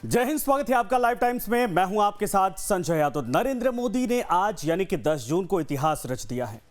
जय हिंद। स्वागत है आपका लाइव टाइम्स में। मैं हूं आपके साथ संजय यादव। नरेंद्र मोदी ने आज यानी कि 10 जून को इतिहास रच दिया है।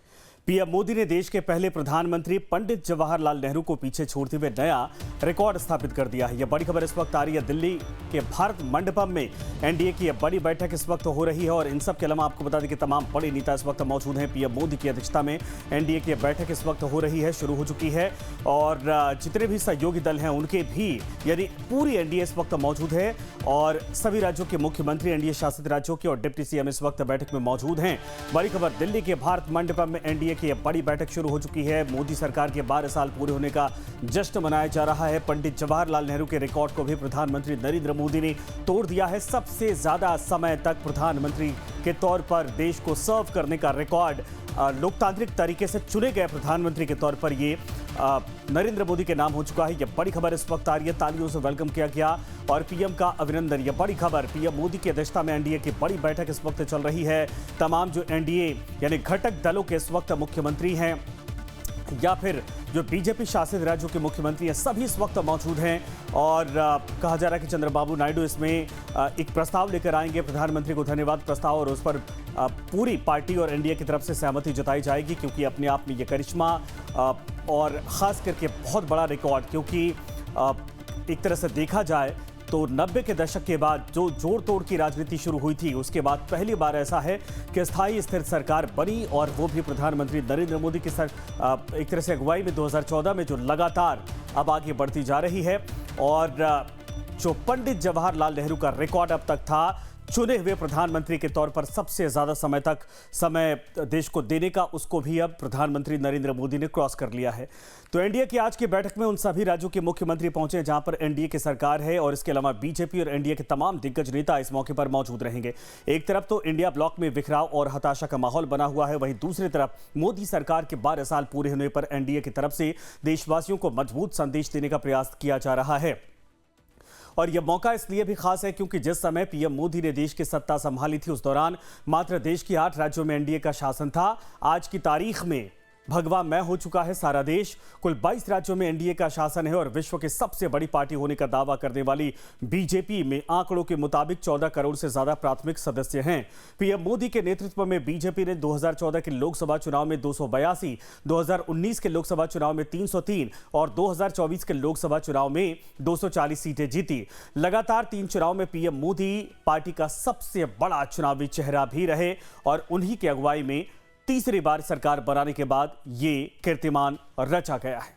पीएम मोदी ने देश के पहले प्रधानमंत्री पंडित जवाहरलाल नेहरू को पीछे छोड़ते हुए नया रिकॉर्ड स्थापित कर दिया है। यह बड़ी खबर इस वक्त आ रही है दिल्ली के भारत मंडपम में। एनडीए की यह बड़ी बैठक इस वक्त हो रही है और इन सब के अलावा आपको बता दें कि तमाम बड़े नेता इस वक्त मौजूद हैं। पीएम मोदी की अध्यक्षता में एनडीए की बैठक इस वक्त हो रही है, शुरू हो चुकी है और जितने भी सहयोगी दल हैं उनके भी यानी पूरी एनडीए इस वक्त मौजूद है और सभी राज्यों के मुख्यमंत्री, एनडीए शासित राज्यों के और डिप्टी सीएम इस वक्त बैठक में मौजूद हैं। बड़ी खबर, दिल्ली के भारत मंडपम में एनडीए की यह बड़ी बैठक शुरू हो चुकी है। मोदी सरकार के 12 साल पूरे होने का जश्न मनाया जा रहा है। पंडित जवाहरलाल नेहरू के रिकॉर्ड को भी प्रधानमंत्री नरेंद्र मोदी ने तोड़ दिया है। सबसे ज्यादा समय तक प्रधानमंत्री के तौर पर देश को सर्व करने का रिकॉर्ड लोकतांत्रिक तरीके से चुने गए प्रधानमंत्री के तौर पर ये नरेंद्र मोदी के नाम हो चुका है। यह बड़ी खबर इस वक्त आ रही है। तालियों से वेलकम किया गया और पीएम का अभिनंदन। यह बड़ी खबर, पीएम मोदी की अध्यक्षता में एनडीए की बड़ी बैठक इस वक्त चल रही है। तमाम जो एनडीए यानी घटक दलों के इस वक्त मुख्यमंत्री हैं या फिर जो बीजेपी शासित राज्यों के मुख्यमंत्री हैं, सभी इस वक्त मौजूद हैं और कहा जा रहा है कि चंद्रबाबू नायडू इसमें एक प्रस्ताव लेकर आएंगे, प्रधानमंत्री को धन्यवाद प्रस्ताव, और उस पर पूरी पार्टी और एनडीए की तरफ से सहमति जताई जाएगी क्योंकि अपने आप में ये करिश्मा और ख़ास करके बहुत बड़ा रिकॉर्ड, क्योंकि एक तरह से देखा जाए तो 90 के दशक के बाद जो जोड़ तोड़ की राजनीति शुरू हुई थी, उसके बाद पहली बार ऐसा है कि स्थायी स्थिर सरकार बनी और वो भी प्रधानमंत्री नरेंद्र मोदी की एक तरह से अगुवाई में 2014 में, जो लगातार अब आगे बढ़ती जा रही है। और जो पंडित जवाहरलाल नेहरू का रिकॉर्ड अब तक था चुने हुए प्रधानमंत्री के तौर पर सबसे ज्यादा समय तक समय देश को देने का, उसको भी अब प्रधानमंत्री नरेंद्र मोदी ने क्रॉस कर लिया है। तो एनडीए की आज की बैठक में उन सभी राज्यों के मुख्यमंत्री पहुंचे जहां पर एनडीए की सरकार है और इसके अलावा बीजेपी और एनडीए के तमाम दिग्गज नेता इस मौके पर मौजूद रहेंगे। एक तरफ तो इंडिया ब्लॉक में बिखराव और हताशा का माहौल बना हुआ है, वहीं दूसरी तरफ मोदी सरकार के 12 साल पूरे होने पर एनडीए की तरफ से देशवासियों को मजबूत संदेश देने का प्रयास किया जा रहा है। और यह मौका इसलिए भी खास है क्योंकि जिस समय पीएम मोदी ने देश की सत्ता संभाली थी उस दौरान मात्र देश की 8 राज्यों में एनडीए का शासन था। आज की तारीख में भगवा मैं हो चुका है सारा देश। कुल 22 राज्यों में एनडीए का शासन है और विश्व की सबसे बड़ी पार्टी होने का दावा करने वाली बीजेपी में आंकड़ों के मुताबिक 14 करोड़ से ज्यादा प्राथमिक सदस्य हैं। पीएम मोदी के नेतृत्व में बीजेपी ने 2014 के लोकसभा चुनाव में 282, 2019 के लोकसभा चुनाव में 303 और 2024 के लोकसभा चुनाव में 240 सीटें जीती। लगातार 3 चुनाव में पीएम मोदी पार्टी का सबसे बड़ा चुनावी चेहरा भी रहे और उन्हीं की अगुवाई में तीसरी बार सरकार बनाने के बाद ये कीर्तिमान रचा गया है।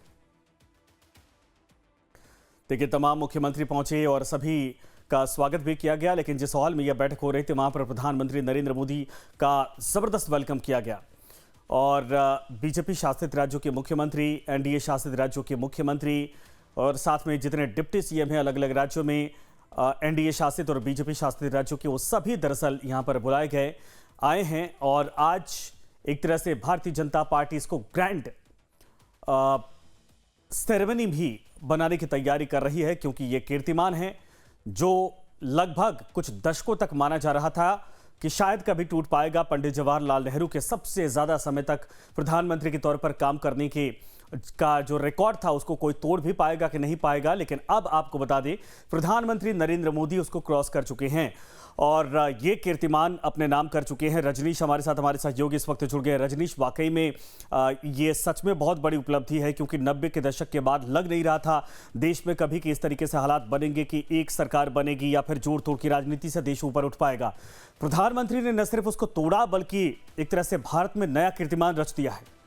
देखिए, तमाम मुख्यमंत्री पहुंचे और सभी का स्वागत भी किया गया, लेकिन जिस हॉल में यह बैठक हो रही थी वहां पर प्रधानमंत्री नरेंद्र मोदी का जबरदस्त वेलकम किया गया और बीजेपी शासित राज्यों के मुख्यमंत्री, एनडीए शासित राज्यों के मुख्यमंत्री और साथ में जितने डिप्टी सीएम हैं अलग अलग राज्यों में, एनडीए शासित और बीजेपी शासित राज्यों के, वो सभी दरअसल यहां पर बुलाए गए आए हैं। और आज एक तरह से भारतीय जनता पार्टी इसको ग्रैंड सेरेमनी भी बनाने की तैयारी कर रही है क्योंकि ये कीर्तिमान है जो लगभग कुछ दशकों तक माना जा रहा था कि शायद कभी टूट पाएगा। पंडित जवाहरलाल नेहरू के सबसे ज्यादा समय तक प्रधानमंत्री के तौर पर काम करने का जो रिकॉर्ड था उसको कोई तोड़ भी पाएगा कि नहीं पाएगा, लेकिन अब आपको बता दें प्रधानमंत्री नरेंद्र मोदी उसको क्रॉस कर चुके हैं और ये कीर्तिमान अपने नाम कर चुके हैं। रजनीश हमारे साथ, हमारे सहयोगी इस वक्त जुड़ गए। रजनीश, वाकई में ये सच में बहुत बड़ी उपलब्धि है क्योंकि 90 के दशक के बाद लग नहीं रहा था देश में कभी कि इस तरीके से हालात बनेंगे कि एक सरकार बनेगी या फिर जोड़ तोड़ की राजनीति से देश ऊपर उठ पाएगा। प्रधानमंत्री ने न सिर्फ उसको तोड़ा बल्कि एक तरह से भारत में नया कीर्तिमान रच दिया है।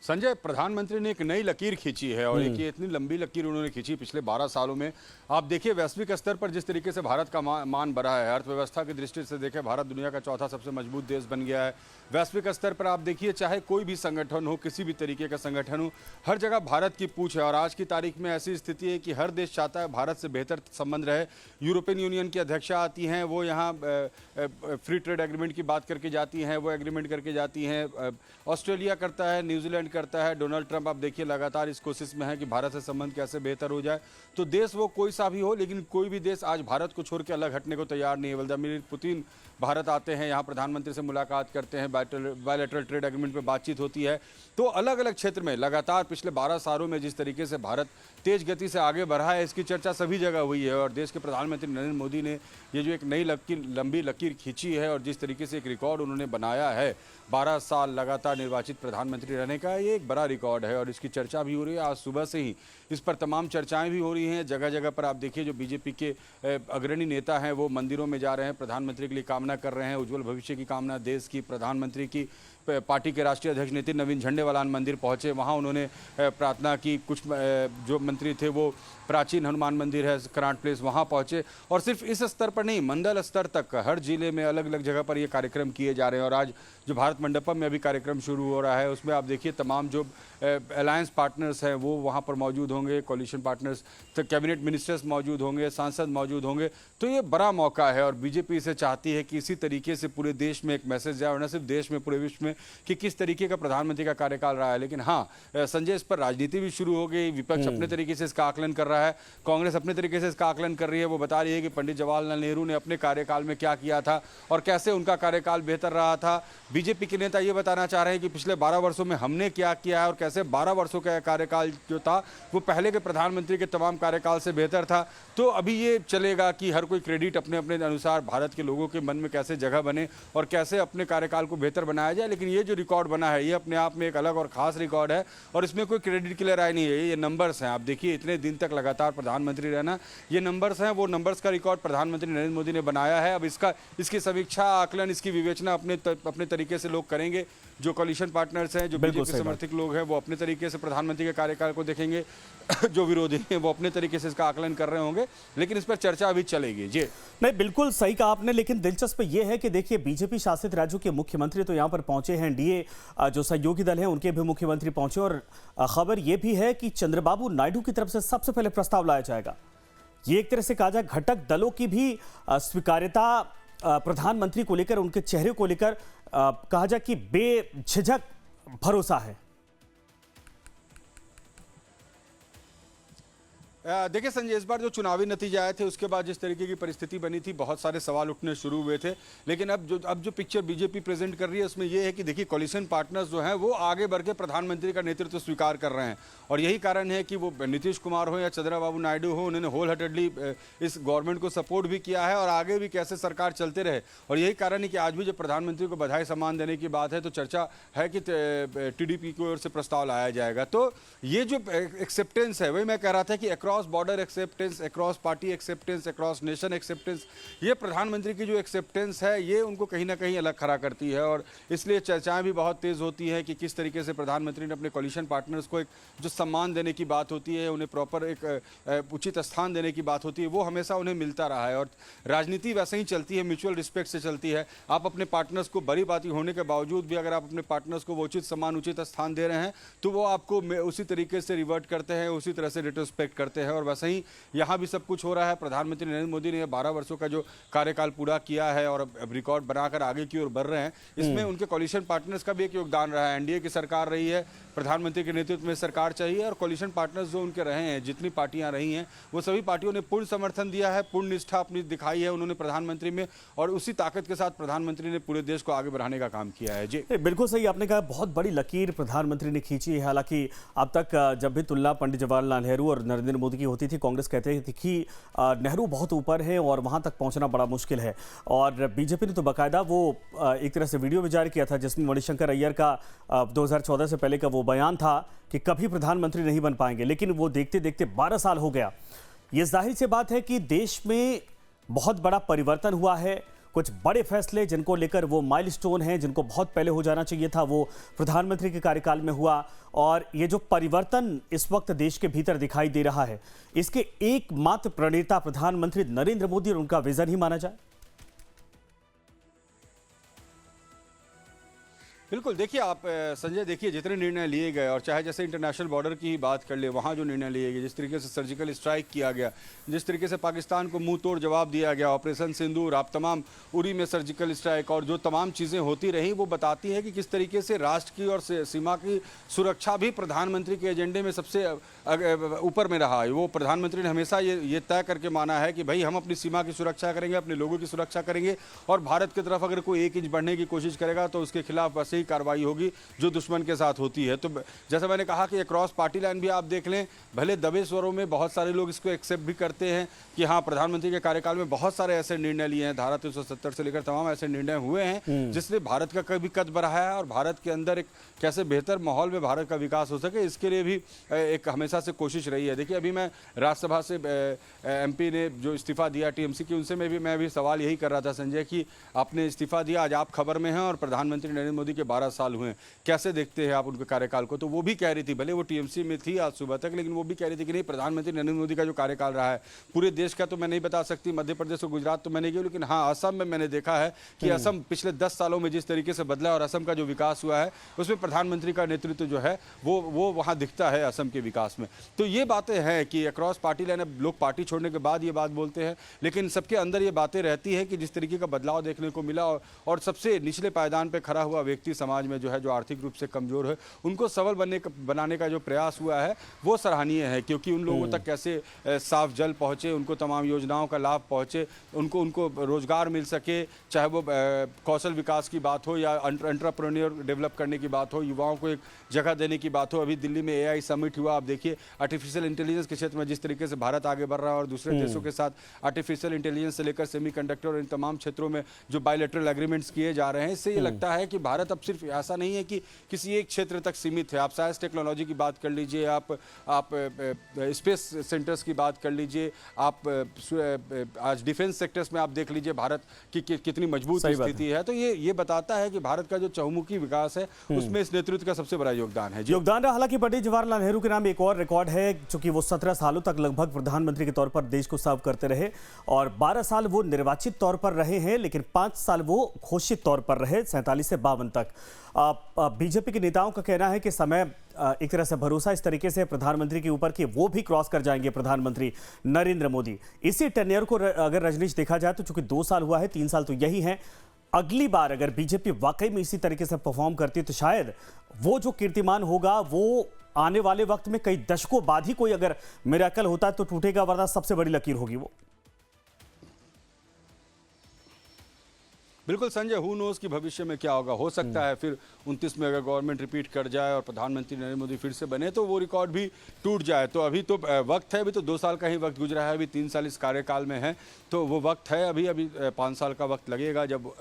संजय, प्रधानमंत्री ने एक नई लकीर खींची है और एक ये इतनी लंबी लकीर उन्होंने खींची पिछले 12 सालों में। आप देखिए वैश्विक स्तर पर जिस तरीके से भारत का मान बढ़ा है, अर्थव्यवस्था की दृष्टि से देखें भारत दुनिया का चौथा सबसे मजबूत देश बन गया है। वैश्विक स्तर पर आप देखिए चाहे कोई भी संगठन हो, किसी भी तरीके का संगठन हो, हर जगह भारत की पूछ है और आज की तारीख में ऐसी स्थिति है कि हर देश चाहता है भारत से बेहतर संबंध रहे। यूरोपियन यूनियन की अध्यक्षा आती हैं, वो यहाँ फ्री ट्रेड एग्रीमेंट की बात करके जाती हैं, वो एग्रीमेंट करके जाती हैं। ऑस्ट्रेलिया करता है, न्यूजीलैंड करता है। डोनाल्ड ट्रंप आप देखिए लगातार इस कोशिश में है कि भारत से संबंध कैसे बेहतर हो जाए। तो देश वो कोई सा भी हो, लेकिन कोई भी देश आज भारत को छोड़ के अलग हटने को तैयार नहीं है। व्लादिमीर पुतिन भारत आते हैं, यहाँ प्रधानमंत्री से मुलाकात करते हैं, बायलैटरल ट्रेड एग्रीमेंट पे बातचीत होती है। तो अलग अलग क्षेत्र में लगातार पिछले 12 सालों में जिस तरीके से भारत तेज गति से आगे बढ़ा है, इसकी चर्चा सभी जगह हुई है। और देश के प्रधानमंत्री नरेंद्र मोदी ने ये जो एक नई लंबी लकीर खींची है और जिस तरीके से एक रिकॉर्ड उन्होंने बनाया है 12 साल लगातार निर्वाचित प्रधानमंत्री रहने का, ये एक बड़ा रिकॉर्ड है और इसकी चर्चा भी हो रही है। आज सुबह से ही इस पर तमाम चर्चाएं भी हो रही हैं। जगह जगह पर आप देखिए जो बीजेपी के अग्रणी नेता हैं वो मंदिरों में जा रहे हैं, प्रधानमंत्री के लिए कामना कर रहे हैं, उज्जवल भविष्य की कामना, देश की, प्रधानमंत्री की। पार्टी के राष्ट्रीय अध्यक्ष नितिन नवीन झंडेवालान मंदिर पहुंचे, वहां उन्होंने प्रार्थना की। कुछ जो मंत्री थे वो प्राचीन हनुमान मंदिर है कराट प्लेस, वहां पहुंचे। और सिर्फ इस स्तर पर नहीं, मंडल स्तर तक हर जिले में अलग अलग जगह पर ये कार्यक्रम किए जा रहे हैं। और आज जो भारत मंडपम में अभी कार्यक्रम शुरू हो रहा है उसमें आप देखिए तमाम जो अलायंस पार्टनर्स हैं वो वहाँ पर मौजूद होंगे, कोलिशन पार्टनर्स, तो कैबिनेट मिनिस्टर्स मौजूद होंगे, सांसद मौजूद होंगे। तो ये बड़ा मौका है और बीजेपी इसे चाहती है कि इसी तरीके से पूरे देश में एक मैसेज जाए, और न सिर्फ देश में पूरे विश्व में, कि किस तरीके का प्रधानमंत्री का कार्यकाल रहा है। लेकिन हाँ संजय, इस पर राजनीति भी शुरू हो गई। विपक्ष अपने तरीके से इसका आकलन कर रहा है, कांग्रेस अपने तरीके से इसका आकलन कर रही है। वो बता रही है कि पंडित जवाहरलाल नेहरू ने अपने कार्यकाल में क्या किया था और कैसे उनका कार्यकाल बेहतर रहा था। बीजेपी के नेता ये बताना चाह रहे हैं कि पिछले 12 वर्षों में हमने क्या किया है और कैसे 12 वर्षों का कार्यकाल जो था वो पहले के प्रधानमंत्री के तमाम कार्यकाल से बेहतर था। तो अभी ये चलेगा कि हर कोई क्रेडिट अपने अपने अनुसार भारत के लोगों के मन में कैसे जगह बने और कैसे अपने कार्यकाल को बेहतर बनाया जाए। लेकिन ये जो रिकॉर्ड बना है ये अपने आप में एक अलग और खास रिकॉर्ड है और इसमें कोई क्रेडिट की लड़ाई नहीं है। ये नंबर्स हैं, आप देखिए इतने दिन तक लगातार प्रधानमंत्री रहना, ये नंबर्स हैं। वो नंबर्स का रिकॉर्ड प्रधानमंत्री नरेंद्र मोदी ने बनाया है। अब इसकी समीक्षा, आकलन, इसकी विवेचना अपने तरीके से लोग करेंगे। जो कोलिशन पार्टनर्स हैं, जो बीजेपी समर्थक लोग हैं, वो अपने तरीके से प्रधानमंत्री के कार्यकाल को देखेंगे। जो विरोधी हैं वो अपने तरीके से इसका आकलन कर रहे होंगे, लेकिन इस पर चर्चा अभी चलेगी। जी नहीं, बिल्कुल सही कहा आपने। लेकिन दिलचस्प ये है कि देखिए बीजेपी शासित राज्यों के मुख्यमंत्री तो यहाँ पर पहुंचे हैं, एनडीए जो सहयोगी दल हैं उनके भी मुख्यमंत्री पहुंचे, और खबर ये भी है कि चंद्रबाबू नायडू की तरफ से सबसे पहले प्रस्ताव लाया जाएगा। ये एक तरह से कहा जाए घटक दलों की भी स्वीकार्यता प्रधानमंत्री को लेकर, उनके चेहरे को लेकर कहा जाए कि बेझिझक भरोसा है। देखिए संजय, इस बार जो चुनावी नतीजे आए थे उसके बाद जिस तरीके की परिस्थिति बनी थी, बहुत सारे सवाल उठने शुरू हुए थे। लेकिन अब जो पिक्चर बीजेपी प्रेजेंट कर रही है उसमें यह है कि देखिए कोलिशन पार्टनर्स जो हैं वो आगे बढ़ के प्रधानमंत्री का नेतृत्व स्वीकार कर रहे हैं। और यही कारण है कि वो नीतीश कुमार हो या चंद्रबाबू नायडू हो, उन्होंने होल हार्टेडली इस गवर्नमेंट को सपोर्ट भी किया है और आगे भी कैसे सरकार चलते रहे। और यही कारण है कि आज भी जब प्रधानमंत्री को बधाई सम्मान देने की बात है तो चर्चा है कि टीडीपी की ओर से प्रस्ताव लाया जाएगा। तो ये जो एक्सेप्टेंस है, वही मैं कह रहा था कि across border acceptance, across party acceptance, across nation acceptance, ये प्रधानमंत्री की जो एक्सेप्टेंस है ये उनको कहीं ना कहीं अलग खड़ा करती है। और इसलिए चर्चाएं भी बहुत तेज होती है कि किस तरीके से प्रधानमंत्री ने अपने कोलिशन पार्टनर्स को एक जो सम्मान देने की बात होती है, उन्हें प्रॉपर एक उचित स्थान देने की बात होती है, वो हमेशा उन्हें मिलता रहा है। और राजनीति वैसे ही चलती है, म्यूचुअल रिस्पेक्ट से चलती है। आप अपने पार्टनर्स को बड़ी बाती होने के बावजूद भी अगर आप अपने पार्टनर्स को वो उचित सम्मान, उचित स्थान दे रहे हैं तो वो आपको उसी तरीके से रिवर्ट करते हैं, उसी तरह से रिस्पेक्ट करते हैं। और वैसे ही यहाँ भी सब कुछ हो रहा है। प्रधानमंत्री नरेंद्र मोदी ने 12 वर्षों का जो कार्यकाल पूरा किया है और अब रिकॉर्ड बनाकर आगे की ओर बढ़ रहे हैं, इसमें उनके कोलिशन पार्टनर्स का भी एक योगदान रहा है। एनडीए की सरकार रही है, प्रधानमंत्री के नेतृत्व में सरकार चाहिए, और कोलिशन पार्टनर्स जो उनके रहे हैं, जितनी पार्टियां रही हैं, वो सभी पार्टियों ने पूर्ण समर्थन दिया है, पूर्ण निष्ठा अपनी दिखाई है उन्होंने प्रधानमंत्री में, और उसी ताकत के साथ प्रधानमंत्री ने पूरे देश को आगे बढ़ाने का काम किया है। जी बिल्कुल सही आपने कहा, बहुत बड़ी लकीर प्रधानमंत्री ने खींची है। हालांकि अब तक जब भी तुलना पंडित जवाहरलाल नेहरू और नरेंद्र मोदी की होती थी, कांग्रेस कहते थे कि नेहरू बहुत ऊपर है और वहां तक पहुंचना बड़ा मुश्किल है। और बीजेपी ने तो बाकायदा वो एक तरह से वीडियो भी जारी किया था जिसमें मणिशंकर अय्यर का 2014 से पहले का वो बयान था कि कभी प्रधानमंत्री नहीं बन पाएंगे। लेकिन वो देखते देखते 12 साल हो गया। ये जाहिर सी बात है कि देश में बहुत बड़ा परिवर्तन हुआ है। कुछ बड़े फैसले जिनको लेकर वो माइलस्टोन हैं, जिनको बहुत पहले हो जाना चाहिए था, वो प्रधानमंत्री के कार्यकाल में हुआ। और ये जो परिवर्तन इस वक्त देश के भीतर दिखाई दे रहा है, इसके एकमात्र प्रणेता प्रधानमंत्री नरेंद्र मोदी और उनका विजन ही माना जाए। बिल्कुल, देखिए आप संजय, देखिए जितने निर्णय लिए गए, और चाहे जैसे इंटरनेशनल बॉर्डर की ही बात कर ले, वहाँ जो निर्णय लिए गए, जिस तरीके से सर्जिकल स्ट्राइक किया गया, जिस तरीके से पाकिस्तान को मुंह तोड़ जवाब दिया गया, ऑपरेशन सिंदूर, आप तमाम उरी में सर्जिकल स्ट्राइक और जो तमाम चीज़ें होती रहीं, वो बताती हैं कि किस तरीके से राष्ट्र की और सीमा की सुरक्षा भी प्रधानमंत्री के एजेंडे में सबसे ऊपर में रहा है। वो प्रधानमंत्री ने हमेशा ये तय करके माना है कि भाई हम अपनी सीमा की सुरक्षा करेंगे, अपने लोगों की सुरक्षा करेंगे, और भारत की तरफ अगर कोई 1 इंच बढ़ने की कोशिश करेगा तो उसके खिलाफ वैसे ही कार्रवाई होगी जो दुश्मन के साथ होती है। तो जैसा मैंने कहा कि अक्रॉस पार्टी लाइन भी आप देख लें, भले दबे स्वरों में बहुत सारे लोग इसको एक्सेप्ट भी करते हैं कि हाँ, प्रधानमंत्री के कार्यकाल में बहुत सारे ऐसे निर्णय लिए हैं, धारा 370 से लेकर तमाम ऐसे निर्णय हुए हैं जिससे भारत का कभी कद बढ़ाया है और भारत के अंदर एक कैसे बेहतर माहौल में भारत का विकास हो सके, इसके लिए भी एक हमेशा से कोशिश रही है। देखिए, अभी मैं राज्यसभा से एमपी ने जो इस्तीफा दिया टीएमसी की, उनसे मैं भी सवाल यही कर रहा था संजय कि आपने इस्तीफा दिया, आज आप खबर में हैं और प्रधानमंत्री नरेंद्र मोदी के 12 साल हुए, कैसे देखते हैं आप उनके कार्यकाल को? तो वो भी कह रही थी, भले वो टीएमसी में थी आज सुबह तक, लेकिन वो भी कह रही थी कि नहीं, प्रधानमंत्री नरेंद्र मोदी का जो कार्यकाल रहा है, पूरे देश का तो मैं नहीं बता सकती, मध्य प्रदेश और गुजरात तो मैंने किया, लेकिन हाँ, असम में मैंने देखा है कि असम पिछले 10 सालों में जिस तरीके से बदला और असम का जो विकास हुआ है उसमें प्रधानमंत्री का नेतृत्व जो है वो वहाँ दिखता है असम के विकास में। तो ये बातें हैं कि अक्रॉस पार्टी लाइन, अब लोग पार्टी छोड़ने के बाद ये बात बोलते हैं, लेकिन सबके अंदर ये बातें रहती है कि जिस तरीके का बदलाव देखने को मिला और सबसे निचले पायदान पे खड़ा हुआ व्यक्ति समाज में जो है, जो आर्थिक रूप से कमजोर है, उनको सबल बनाने का जो प्रयास हुआ है वो सराहनीय है। क्योंकि उन लोगों तक कैसे साफ जल पहुँचे, उनको तमाम योजनाओं का लाभ पहुँचे, उनको रोजगार मिल सके, चाहे वो कौशल विकास की बात हो या एंटरप्रेन्योर डेवलप करने की बात हो, युवाओं को एक जगह देने की बात हो। अभी दिल्ली में AI समिट हुआ, आप देखिए आर्टिफिशियल इंटेलिजेंस के क्षेत्र में जिस तरीके से भारत आगे बढ़ रहा है और दूसरे देशों के साथ आर्टिफिशियल इंटेलिजेंस से लेकर सेमीकंडक्टर और इन तमाम क्षेत्रों में जो बायलैटरल एग्रीमेंट्स किए जा रहे हैं, इससे ये लगता है कि भारत अब सिर्फ ऐसा नहीं है कि किसी एक क्षेत्र तक सीमित है। आप साइंस टेक्नोलॉजी की बात कर लीजिए, आप स्पेस सेंटर्स की बात कर लीजिए, आप आज डिफेंस सेक्टर्स में आप देख लीजिए भारत की कितनी मजबूत स्थिति है। तो ये बताता है कि भारत का जो चहुमुखी विकास है उसमें इस नेतृत्व का सबसे बड़ा योगदान है। योगदान रहा। हालांकि पंडित जवाहरलाल नेहरू के नाम एक और रिकॉर्ड है, चूंकि वो 17 सालों तक लगभग प्रधानमंत्री के तौर पर देश को सर्व करते रहे और 12 साल वो निर्वाचित तौर पर रहे हैं, लेकिन 5 साल वो घोषित तौर पर रहे, 47 से 52 तक। बीजेपी के नेताओं का कहना है कि समय एक तरह से भरोसा इस तरीके से प्रधानमंत्री के ऊपर कि वो भी क्रॉस कर जाएंगे प्रधानमंत्री नरेंद्र मोदी। इसी टेन्योर को अगर रजनीश देखा जाए तो चूंकि 2 साल हुआ है, 3 साल तो यही है, अगली बार अगर बीजेपी वाकई में इसी तरीके से परफॉर्म करती है तो शायद वो जो कीर्तिमान होगा वो आने वाले वक्त में कई दशकों बाद ही कोई अगर मिरेकल होता है तो टूटेगा, वरना सबसे बड़ी लकीर होगी वो। बिल्कुल संजय, हु नोज कि भविष्य में क्या होगा। हो सकता है फिर 29 में अगर गवर्नमेंट रिपीट कर जाए और प्रधानमंत्री नरेंद्र मोदी फिर से बने तो वो रिकॉर्ड भी टूट जाए। तो अभी तो वक्त है, अभी तो 2 साल का ही वक्त गुजरा है, अभी 3 साल इस कार्यकाल में है, तो वो वक्त है, अभी 5 साल का वक्त लगेगा जब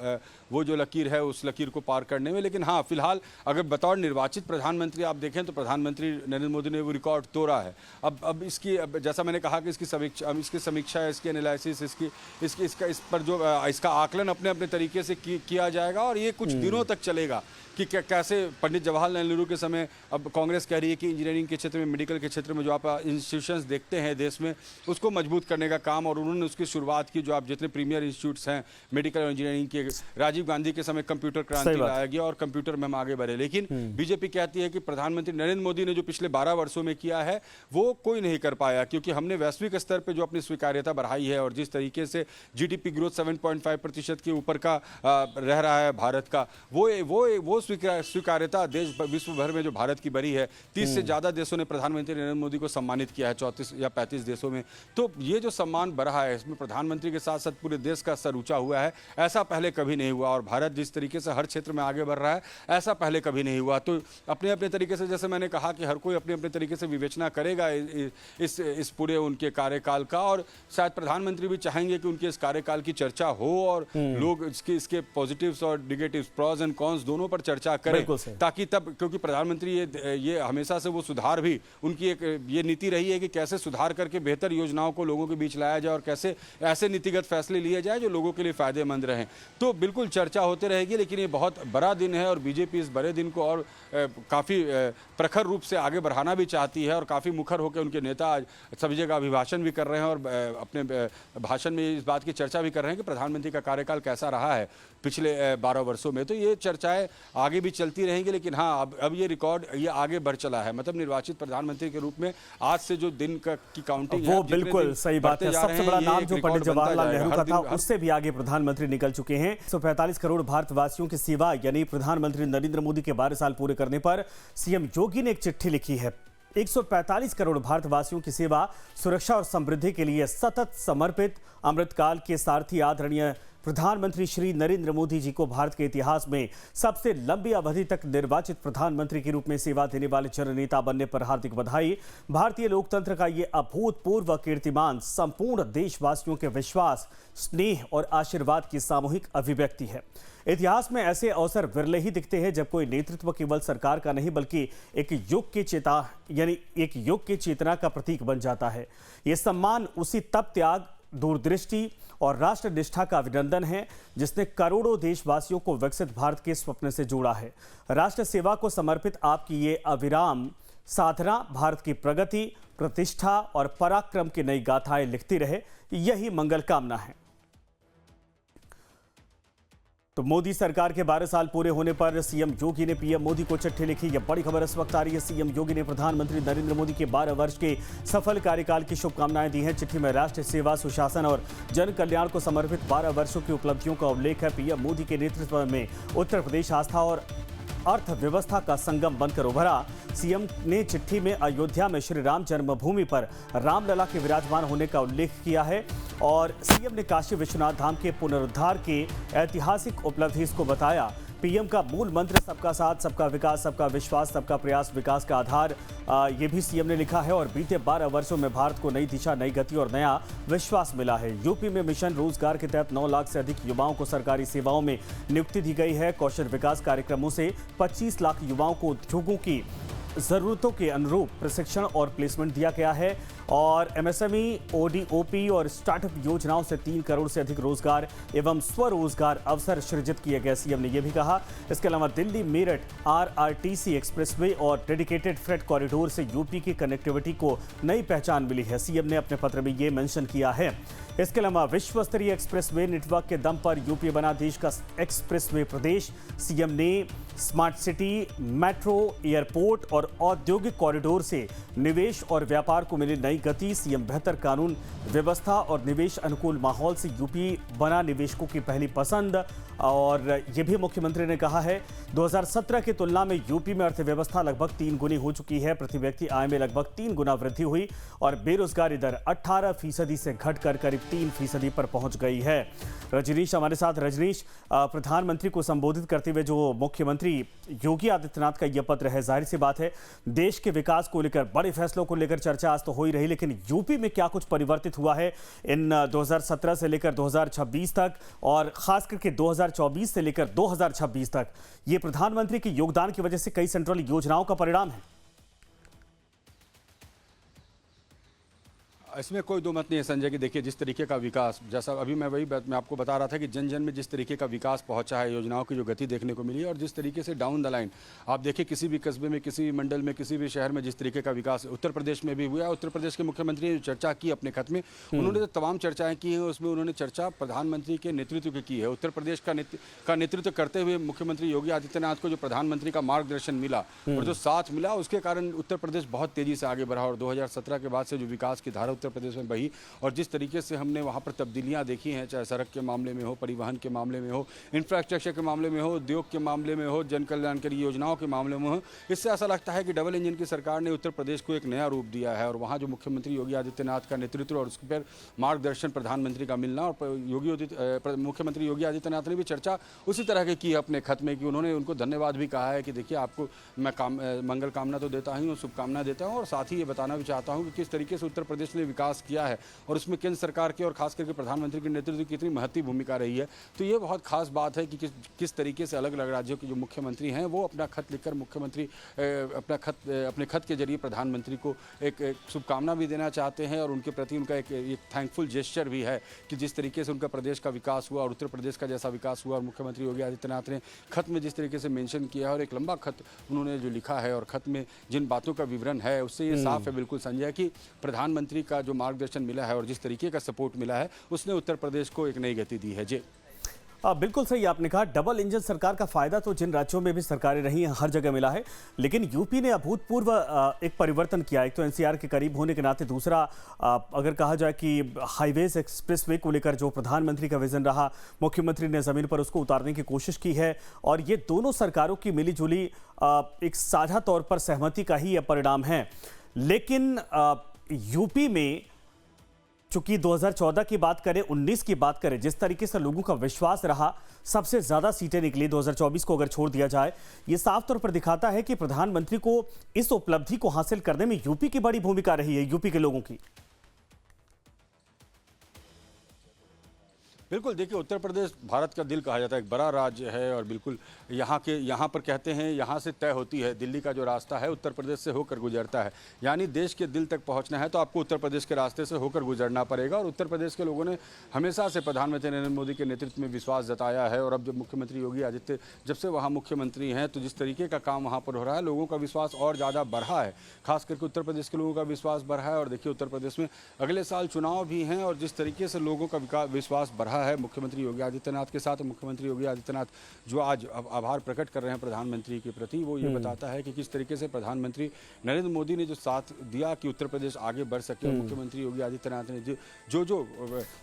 वो जो लकीर है उस लकीर को पार करने में। लेकिन हाँ, फिलहाल अगर बतौर निर्वाचित प्रधानमंत्री आप देखें तो प्रधानमंत्री नरेंद्र मोदी ने वो रिकॉर्ड तोड़ा है। अब इसकी जैसा मैंने कहा कि इसकी समीक्षा, इसकी एनालिसिस, इस पर जो इसका आकलन अपने अपने तरीके से किया जाएगा और ये कुछ दिनों तक चलेगा कि कैसे पंडित जवाहरलाल नेहरू के समय, अब कांग्रेस कह रही है कि इंजीनियरिंग के क्षेत्र में, मेडिकल के क्षेत्र में जो आप इंस्टीट्यूशंस देखते हैं देश में, उसको मजबूत करने का काम, और उन्होंने उसकी शुरुआत की। जो आप जितने प्रीमियर इंस्टीट्यूट्स हैं मेडिकल और इंजीनियरिंग के, राजीव गांधी के समय कंप्यूटर क्रांति लाया गया और कंप्यूटर में हम आगे बढ़े। लेकिन बीजेपी कहती है कि प्रधानमंत्री नरेंद्र मोदी ने जो पिछले 12 वर्षों में किया है वो कोई नहीं कर पाया, क्योंकि हमने वैश्विक स्तर पर जो अपनी स्वीकार्यता बढ़ाई है और जिस तरीके से GDP ग्रोथ 7.5% के ऊपर का रह रहा है भारत का, वो स्वीकार्यता देश विश्व भर में जो भारत की बड़ी है, 30 से ज्यादा देशों ने प्रधानमंत्री नरेंद्र मोदी को सम्मानित किया है, 34 या 35 देशों में। तो ये जो सम्मान बढ़ा है इसमें प्रधानमंत्री के साथ साथ पूरे देश का सर ऊंचा हुआ है, ऐसा पहले कभी नहीं हुआ। और भारत जिस तरीके से हर क्षेत्र में आगे बढ़ रहा है ऐसा पहले कभी नहीं हुआ। तो अपने अपने तरीके से, जैसे मैंने कहा कि हर कोई अपने अपने तरीके से विवेचना करेगा इस पूरे उनके कार्यकाल का, और शायद प्रधानमंत्री भी चाहेंगे कि उनके इस कार्यकाल की चर्चा हो और लोग इसके पॉजिटिव्स और निगेटिव्स, प्रॉज एंड कॉन्स दोनों पर चर्चा करें, ताकि तब, क्योंकि प्रधानमंत्री ये हमेशा से वो सुधार भी उनकी एक ये नीति रही है कि कैसे सुधार करके बेहतर योजनाओं को लोगों के बीच लाया जाए और कैसे ऐसे नीतिगत फैसले लिए जाए जो लोगों के लिए फायदेमंद रहें। तो बिल्कुल चर्चा होते रहेगी, लेकिन ये बहुत बड़ा दिन है और बीजेपी इस बड़े दिन को और काफ़ी प्रखर रूप से आगे बढ़ाना भी चाहती है, और काफ़ी मुखर होकर उनके नेता आज सभी जगह अभिभाषण भी कर रहे हैं और अपने भाषण में इस बात की चर्चा भी कर रहे हैं कि प्रधानमंत्री का कार्यकाल कैसा रहा है। है पिछले 12 वर्षों में। तो ये चर्चाएं आगे भी चलती रहेंगी, लेकिन हाँ अब ये रिकॉर्ड ये आगे बढ़ चला है। मतलब निर्वाचित प्रधानमंत्री के रूप में आज से जो दिन की काउंटिंग वो बिल्कुल सही बात है। सबसे बड़ा नाम जो पंडित जवाहरलाल नेहरू का था, उससे भी आगे प्रधानमंत्री निकल चुके हैं। 145 करोड़ भारतवासियों की सेवा यानी प्रधानमंत्री नरेंद्र मोदी के 12 साल पूरे करने पर सीएम योगी ने एक चिट्ठी लिखी है। 145 करोड़ भारतवासियों की सेवा, सुरक्षा और समृद्धि के लिए सतत समर्पित अमृतकाल के सारथी आदरणीय प्रधानमंत्री श्री नरेंद्र मोदी जी को भारत के इतिहास में सबसे लंबी अवधि तक निर्वाचित प्रधानमंत्री के रूप में सेवा देने वाले जननेता बनने पर हार्दिक बधाई। भारतीय लोकतंत्र का ये अभूतपूर्व कीर्तिमान संपूर्ण देशवासियों के विश्वास, स्नेह और आशीर्वाद की सामूहिक अभिव्यक्ति है। इतिहास में ऐसे अवसर विरले ही दिखते हैं जब कोई नेतृत्व केवल सरकार का नहीं बल्कि एक युग की चेतना का प्रतीक बन जाता है। ये सम्मान उसी तप, त्याग, दूरदृष्टि और राष्ट्र निष्ठा का अभिनंदन है जिसने करोड़ों देशवासियों को विकसित भारत के स्वप्न से जोड़ा है। राष्ट्र सेवा को समर्पित आपकी ये अविराम साधना भारत की प्रगति, प्रतिष्ठा और पराक्रम की नई गाथाएं लिखती रहे, यही मंगल कामना है। तो मोदी सरकार के 12 साल पूरे होने पर सीएम योगी ने पीएम मोदी को चिट्ठी लिखी। यह बड़ी खबर इस वक्त आ रही है। सीएम योगी ने प्रधानमंत्री नरेंद्र मोदी के 12 वर्ष के सफल कार्यकाल की शुभकामनाएं दी हैं। चिट्ठी में राष्ट्र सेवा, सुशासन और जन कल्याण को समर्पित 12 वर्षों की उपलब्धियों का उल्लेख है। पीएम मोदी के नेतृत्व में उत्तर प्रदेश आस्था और अर्थव्यवस्था का संगम बनकर उभरा। सीएम ने चिट्ठी में अयोध्या में श्री राम जन्मभूमि पर रामलला के विराजमान होने का उल्लेख किया है और सीएम ने काशी विश्वनाथ धाम के पुनरुद्धार के ऐतिहासिक उपलब्धि इसको बताया। पीएम का मूल मंत्र सबका साथ, सबका विकास, सबका विश्वास, सबका प्रयास, विकास का आधार, ये भी सीएम ने लिखा है। और बीते 12 वर्षों में भारत को नई दिशा, नई गति और नया विश्वास मिला है। यूपी में मिशन रोजगार के तहत 9 लाख से अधिक युवाओं को सरकारी सेवाओं में नियुक्ति दी गई है। कौशल विकास कार्यक्रमों से 25 लाख युवाओं को उद्योगों की ज़रूरतों के अनुरूप प्रशिक्षण और प्लेसमेंट दिया गया है। और एमएसएमई, ओडीओपी और स्टार्टअप योजनाओं से 3 करोड़ से अधिक रोजगार एवं स्वरोजगार अवसर सृजित किए गए, सीएम ने यह भी कहा। इसके अलावा दिल्ली मेरठ आरआरटीसी एक्सप्रेसवे और डेडिकेटेड फ्रेट कॉरिडोर से यूपी की कनेक्टिविटी को नई पहचान मिली है। सीएम ने अपने पत्र में ये मेंशन किया है। इसके अलावा विश्व स्तरीय एक्सप्रेसवे नेटवर्क के दम पर यूपी बना देश का एक्सप्रेसवे प्रदेश। सीएम ने स्मार्ट सिटी, मेट्रो, एयरपोर्ट और औद्योगिक कॉरिडोर से निवेश और व्यापार को मिली नई गति। सीएम बेहतर कानून व्यवस्था और निवेश अनुकूल माहौल से यूपी बना निवेशकों की पहली पसंद। और ये भी मुख्यमंत्री ने कहा है 2017 की तुलना में यूपी में अर्थव्यवस्था लगभग 3 गुनी हो चुकी है। प्रति व्यक्ति आय में लगभग 3 गुना वृद्धि हुई और बेरोजगारी दर 18% से घटकर करीब 3% पर पहुंच गई है। रजनीश हमारे साथ। रजनीश, प्रधानमंत्री को संबोधित करते हुए जो मुख्यमंत्री योगी आदित्यनाथ का यह पत्र है, जाहिर सी बात है देश के विकास को लेकर, बड़े फैसलों को लेकर चर्चा आज तो हो ही रही, लेकिन यूपी में क्या कुछ परिवर्तित हुआ है इन 2017 से लेकर 2026 तक और खास करके 2024 से लेकर 2026 तक, ये प्रधानमंत्री के योगदान की वजह से कई सेंट्रल योजनाओं का परिणाम है? इसमें कोई दो मत नहीं है संजय कि देखिए जिस तरीके का विकास, जैसा अभी मैं वही बात मैं आपको बता रहा था कि जन जन में जिस तरीके का विकास पहुंचा है, योजनाओं की जो गति देखने को मिली और जिस तरीके से डाउन द लाइन आप देखिए किसी भी कस्बे में, किसी भी मंडल में, किसी भी शहर में जिस तरीके का विकास उत्तर प्रदेश में भी हुआ। उत्तर प्रदेश के मुख्यमंत्री ने चर्चा की अपने खत में, उन्होंने तो तमाम चर्चाएं की हैं, उसमें उन्होंने चर्चा प्रधानमंत्री के नेतृत्व की है। उत्तर प्रदेश का नेतृत्व करते हुए मुख्यमंत्री योगी आदित्यनाथ को जो प्रधानमंत्री का मार्गदर्शन मिला और जो साथ मिला, उसके कारण उत्तर प्रदेश बहुत तेजी से आगे बढ़ा और 2017 के बाद से जो विकास की धारा उत्तर प्रदेश में बही और जिस तरीके से हमने वहाँ पर तब्दीलियाँ देखी हैं, चाहे सड़क के मामले में हो, परिवहन के मामले में हो, इंफ्रास्ट्रक्चर के मामले में हो, उद्योग के मामले में हो, जन कल्याणकारी योजनाओं के मामले में हो, इससे ऐसा लगता है कि डबल इंजन की सरकार ने उत्तर प्रदेश को एक नया रूप दिया है। और वहाँ जो मुख्यमंत्री योगी आदित्यनाथ का नेतृत्व और उसके पर मार्गदर्शन प्रधानमंत्री का मिलना और मुख्यमंत्री योगी आदित्यनाथ ने भी चर्चा उसी तरह की अपने खत में कि उन्होंने उनको धन्यवाद भी कहा है कि देखिए आपको मैं मंगल कामना तो देता ही हूँ, शुभकामना देता हूँ और साथ ही ये बताना भी चाहता हूँ कि किस तरीके से उत्तर प्रदेश ने विकास किया है और उसमें केंद्र सरकार की और खास करके प्रधानमंत्री के नेतृत्व की कितनी महत्वपूर्ण भूमिका रही है। तो ये बहुत खास बात है कि किस तरीके से अलग अलग राज्यों के जो मुख्यमंत्री हैं वो अपना खत लिखकर मुख्यमंत्री अपने खत के जरिए प्रधानमंत्री को एक शुभकामना भी देना चाहते हैं और उनके प्रति उनका एक थैंकफुल जेस्चर भी है कि जिस तरीके से उनका प्रदेश का विकास हुआ और उत्तर प्रदेश का जैसा विकास हुआ। और मुख्यमंत्री योगी आदित्यनाथ ने खत में जिस तरीके से मेंशन किया और एक लंबा खत उन्होंने जो लिखा है और खत में जिन बातों का विवरण है उससे ये साफ है बिल्कुल संजय कि प्रधानमंत्री का जो मार्गदर्शन मिला है और जिस तरीके का सपोर्ट मिला है उसने उत्तर प्रदेश को एक नई गति दी है। जी बिल्कुल सही आपने कहा। डबल इंजन सरकार का फायदा तो जिन राज्यों में भी सरकारें रही हैं हर जगह मिला है, लेकिन यूपी ने अभूतपूर्व एक परिवर्तन किया। एक तो एनसीआर के करीब होने के नाते, दूसरा अगर कहा जाए कि हाईवेज एक्सप्रेसवे को लेकर जो प्रधानमंत्री का विजन रहा, मुख्यमंत्री ने जमीन पर उसको उतारने की कोशिश की है। और ये दोनों सरकारों की मिलीजुली एक साझा तौर पर सहमति का ही यह परिणाम है। लेकिन यूपी में चूंकि 2014 की बात करें, 19 की बात करें, जिस तरीके से लोगों का विश्वास रहा, सबसे ज्यादा सीटें निकली 2024 को अगर छोड़ दिया जाए, ये साफ तौर पर दिखाता है कि प्रधानमंत्री को इस उपलब्धि को हासिल करने में यूपी की बड़ी भूमिका रही है, यूपी के लोगों की। बिल्कुल, देखिए उत्तर प्रदेश भारत का दिल कहा जाता है, एक बड़ा राज्य है और बिल्कुल यहाँ पर कहते हैं यहाँ से तय होती है दिल्ली का जो रास्ता है, उत्तर प्रदेश से होकर गुजरता है। यानी देश के दिल तक पहुँचना है तो आपको उत्तर प्रदेश के रास्ते से होकर गुजरना पड़ेगा। और उत्तर प्रदेश के लोगों ने हमेशा से प्रधानमंत्री नरेंद्र मोदी के नेतृत्व में विश्वास जताया है। और अब जब मुख्यमंत्री योगी आदित्य जब से वहाँ मुख्यमंत्री हैं, तो जिस तरीके का काम वहाँ पर हो रहा है, लोगों का विश्वास और ज़्यादा बढ़ा है। खास करके उत्तर प्रदेश के लोगों का विश्वास बढ़ा है। और देखिए उत्तर प्रदेश में अगले साल चुनाव भी हैं और जिस तरीके से लोगों का विश्वास बढ़ा है मुख्यमंत्री योगी आदित्यनाथ के साथ, मुख्यमंत्री योगी आदित्यनाथ जो आज आभार प्रकट कर रहे हैं प्रधानमंत्री के प्रति, वो ये बताता है कि किस तरीके से प्रधानमंत्री नरेंद्र मोदी ने जो साथ दिया कि उत्तर प्रदेश आगे बढ़ सके। और मुख्यमंत्री योगी आदित्यनाथ ने जो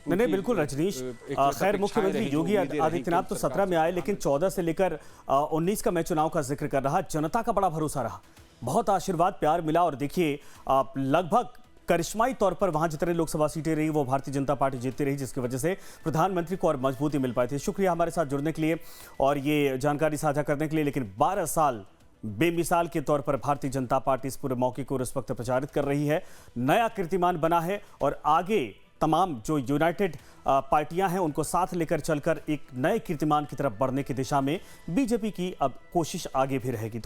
नहीं, बिल्कुल रजनीश। खैर, मुख्यमंत्री योगी आदित्यनाथ तो 17 में आए, लेकिन 14 से लेकर 19 का मैं चुनाव का जिक्र कर रहा। जनता का बड़ा भरोसा रहा, बहुत आशीर्वाद प्यार मिला। और देखिए लगभग करिश्माई तौर पर वहां जितने लोकसभा सीटें रही, वो भारतीय जनता पार्टी जीतती रही, जिसकी वजह से प्रधानमंत्री को और मजबूती मिल पाई थी। शुक्रिया हमारे साथ जुड़ने के लिए और ये जानकारी साझा करने के लिए। लेकिन 12 साल बेमिसाल के तौर पर भारतीय जनता पार्टी इस पूरे मौके को इस वक्त प्रचारित कर रही है। नया कीर्तिमान बना है और आगे तमाम जो यूनाइटेड पार्टियां हैं उनको साथ लेकर चलकर एक नए कीर्तिमान की तरफ बढ़ने की दिशा में बीजेपी की अब कोशिश आगे भी रहेगी।